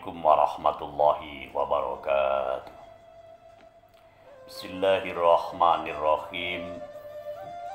Assalamualaikum warahmatullahi wabarakatuh. Bismillahirrahmanirrahim.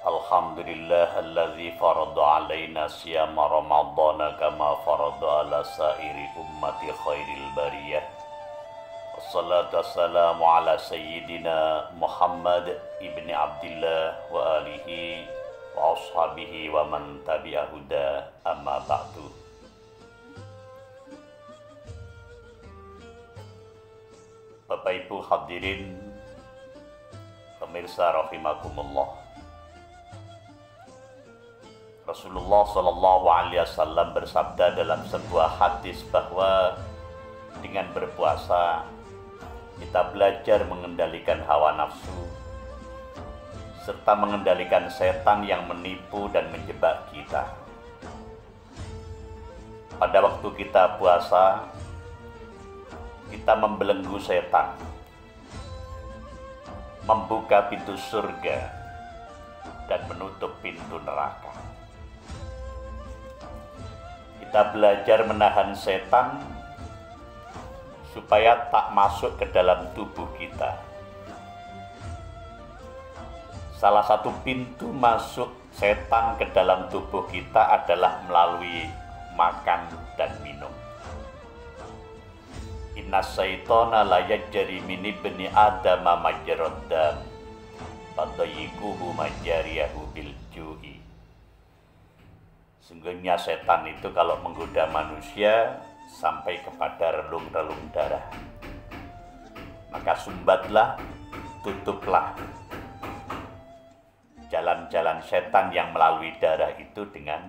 Alhamdulillahilladzi farada alaina siyama ramadhana kama farada ala sairi ummati khairil bariyah. Wassalatu wassalamu ala sayyidina Muhammad ibni Abdillah wa alihi wa ashabihi wa man tabi'ahuda amma ba'du. Bapak Ibu hadirin pemirsa rahimakumullah. Rasulullah Shallallahu Alaihi Wasallam bersabda dalam sebuah hadis bahwa dengan berpuasa kita belajar mengendalikan hawa nafsu serta mengendalikan setan yang menipu dan menjebak kita. Pada waktu kita puasa, kita membelenggu setan, membuka pintu surga dan menutup pintu neraka. Kita belajar menahan setan supaya tak masuk ke dalam tubuh kita. Salah satu pintu masuk setan ke dalam tubuh kita adalah melalui makan dan minum. Inna syaitana la yajri min ibni adama majrad dam fadayikuhu majariyahu bil ju'i. Sungguhnya setan itu kalau menggoda manusia sampai kepada relung-relung darah, maka sumbatlah, tutuplah jalan-jalan setan yang melalui darah itu dengan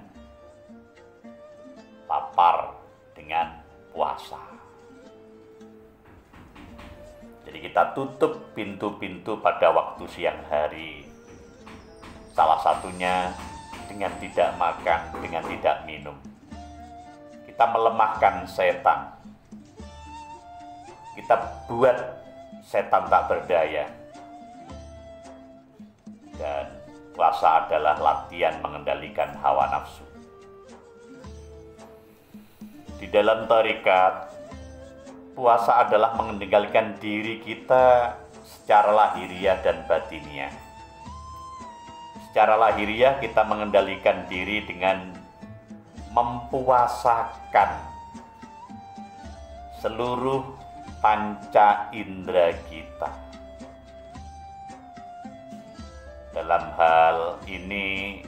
lapar, dengan puasa. Jadi kita tutup pintu-pintu pada waktu siang hari. Salah satunya dengan tidak makan, dengan tidak minum. Kita melemahkan setan. Kita buat setan tak berdaya. Dan puasa adalah latihan mengendalikan hawa nafsu. Di dalam tarekat, puasa adalah mengendalikan diri kita secara lahiriah dan batiniah. Secara lahiriah kita mengendalikan diri dengan mempuasakan seluruh panca indera kita. Dalam hal ini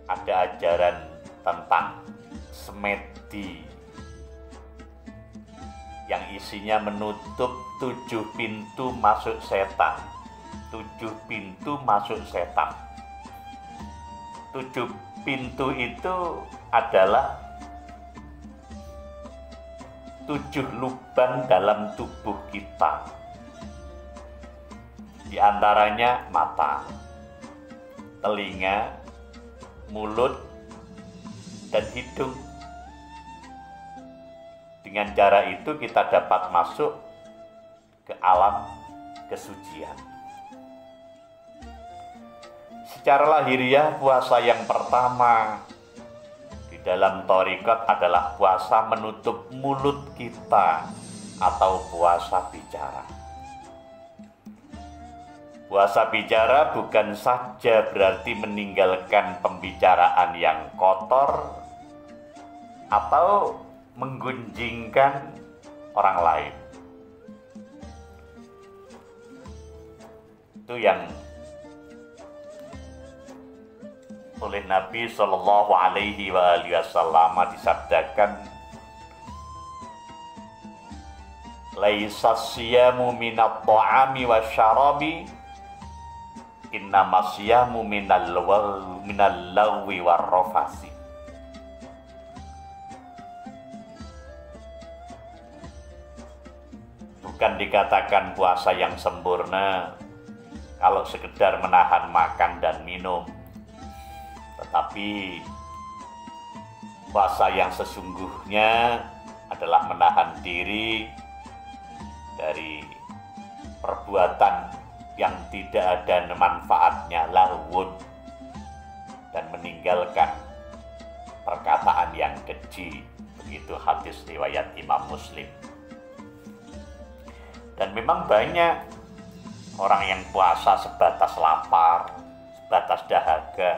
ada ajaran tentang semedi yang isinya menutup 7 pintu masuk setan. 7 pintu masuk setan. 7 pintu itu adalah 7 lubang dalam tubuh kita. Di antaranya mata, telinga, mulut, dan hidung. Dengan cara itu kita dapat masuk ke alam kesucian. Secara lahiriah, puasa yang pertama di dalam thariqat adalah puasa menutup mulut kita atau puasa bicara. Puasa bicara bukan saja berarti meninggalkan pembicaraan yang kotor atau menggunjingkan orang lain. Itu yang oleh Nabi Shallallahu Alaihi Wasallam disabdakan, laisa siyamu minat ta'ami wa syarabi, innama siyamu minal lagwi war rafasi. Bukan dikatakan puasa yang sempurna kalau sekedar menahan makan dan minum, tetapi puasa yang sesungguhnya adalah menahan diri dari perbuatan yang tidak ada manfaatnya, lahwun, dan meninggalkan perkataan yang keji, Begitu hadis riwayat Imam Muslim. Dan memang banyak orang yang puasa sebatas lapar, sebatas dahaga,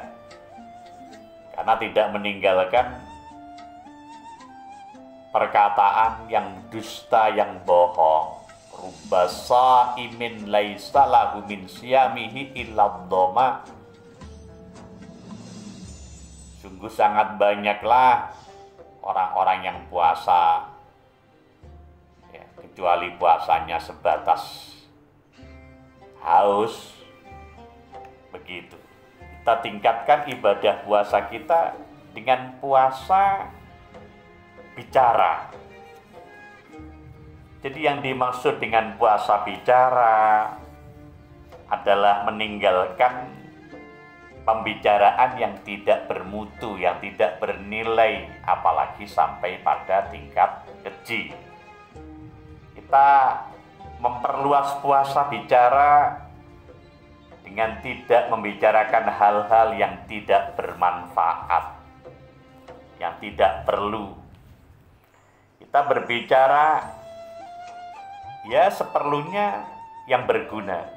karena tidak meninggalkan perkataan yang dusta, yang bohong. Rubba sha'imin laisa lahu min siyamihi illa dhoma. Sungguh sangat banyaklah orang-orang yang puasa, ya, kecuali puasanya sebatas haus. Begitu. Kita tingkatkan ibadah puasa kita dengan puasa bicara. Jadi yang dimaksud dengan puasa bicara adalah meninggalkan pembicaraan yang tidak bermutu, yang tidak bernilai, apalagi sampai pada tingkat keji. Kita memperluas puasa bicara dengan tidak membicarakan hal-hal yang tidak bermanfaat, yang tidak perlu. Kita berbicara ya seperlunya yang berguna.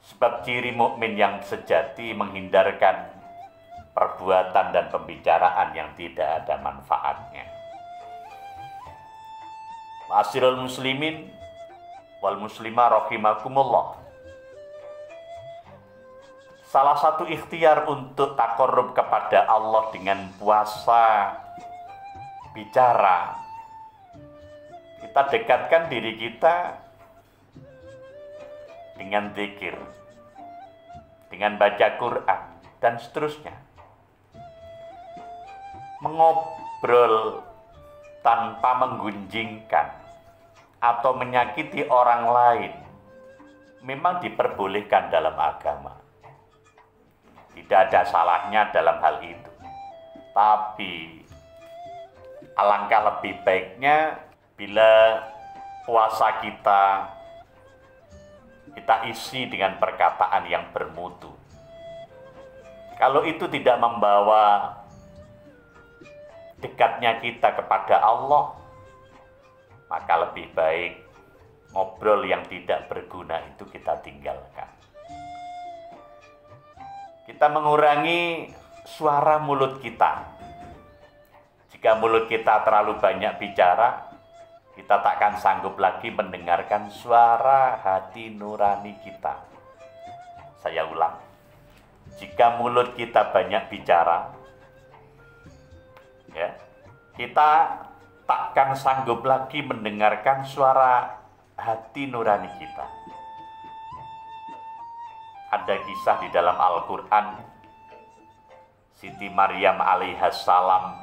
Sebab ciri mukmin yang sejati menghindarkan perbuatan dan pembicaraan yang tidak ada manfaatnya. Ma'asyiral muslimin wal muslimah rahimakumullah. Salah satu ikhtiar untuk taqarrub kepada Allah dengan puasa bicara, kita dekatkan diri kita dengan zikir, dengan baca Quran, dan seterusnya. Mengobrol tanpa menggunjingkan atau menyakiti orang lain memang diperbolehkan dalam agama. Tidak ada salahnya dalam hal itu. Tapi alangkah lebih baiknya bila puasa kita isi dengan perkataan yang bermutu. Kalau itu tidak membawa dekatnya kita kepada Allah, maka lebih baik ngobrol yang tidak berguna itu kita tinggalkan. Kita mengurangi suara mulut kita. Jika mulut kita terlalu banyak bicara, kita takkan sanggup lagi mendengarkan suara hati nurani kita. Saya ulang, jika mulut kita banyak bicara, ya, kita takkan sanggup lagi mendengarkan suara hati nurani kita. Ada kisah di dalam Al-Quran, Siti Maryam alaihissalam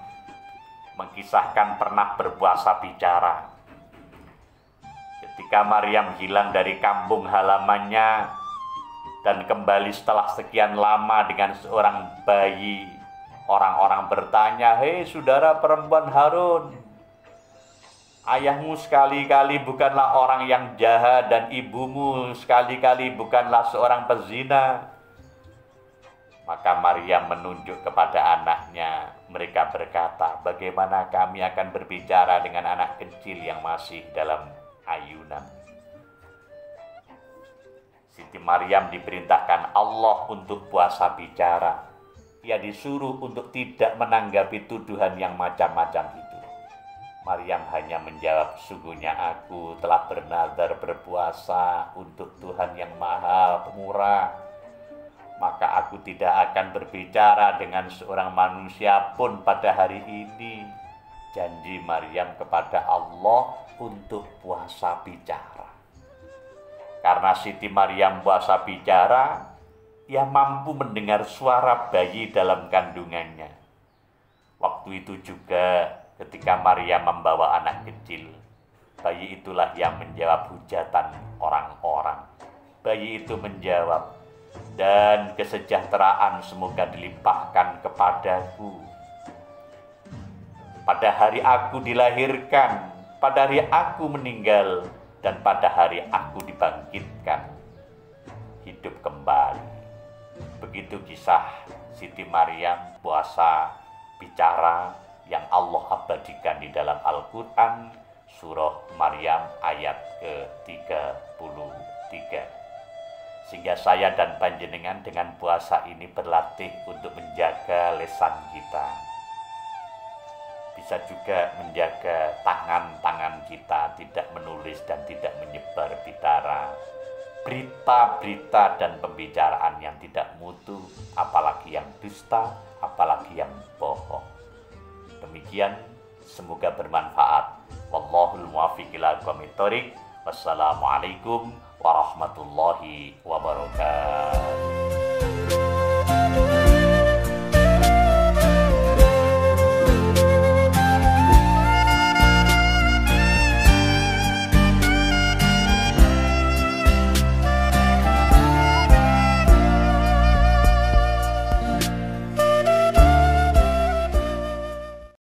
mengisahkan pernah berpuasa bicara. Ketika Maryam hilang dari kampung halamannya dan kembali setelah sekian lama dengan seorang bayi, orang-orang bertanya, "Hei saudara perempuan Harun, ayahmu sekali-kali bukanlah orang yang jahat dan ibumu sekali-kali bukanlah seorang pezina." Maka Maryam menunjuk kepada anaknya. Mereka berkata, "Bagaimana kami akan berbicara dengan anak kecil yang masih dalam ayunan?" Siti Maryam diperintahkan Allah untuk puasa bicara. Ia disuruh untuk tidak menanggapi tuduhan yang macam-macam itu. Maryam hanya menjawab, "Sungguhnya aku telah bernazar berpuasa untuk Tuhan yang Maha Pemurah. Maka aku tidak akan berbicara dengan seorang manusia pun pada hari ini." Janji Maryam kepada Allah untuk puasa bicara. Karena Siti Maryam puasa bicara, ia mampu mendengar suara bayi dalam kandungannya. Waktu itu juga ketika Maryam membawa anak kecil, bayi itulah yang menjawab hujatan orang-orang. Bayi itu menjawab, "Dan kesejahteraan semoga dilimpahkan kepadaku. Pada hari aku dilahirkan, pada hari aku meninggal, dan pada hari aku dibangkitkan, hidup kembali." Begitu kisah Siti Maryam puasa bicara yang Allah abadikan di dalam Al-Quran, surah Maryam ayat ke-33. Sehingga saya dan panjenengan dengan puasa ini berlatih untuk menjaga lisan kita. Bisa juga menjaga tangan-tangan kita tidak menulis dan tidak menyebar bidara, berita-berita dan pembicaraan yang tidak mutu, apalagi yang dusta, apalagi yang bohong. Demikian, semoga bermanfaat. Wallahul muwaffiq ila aqwamit thoriq. Wassalamualaikum warahmatullahi wabarakatuh.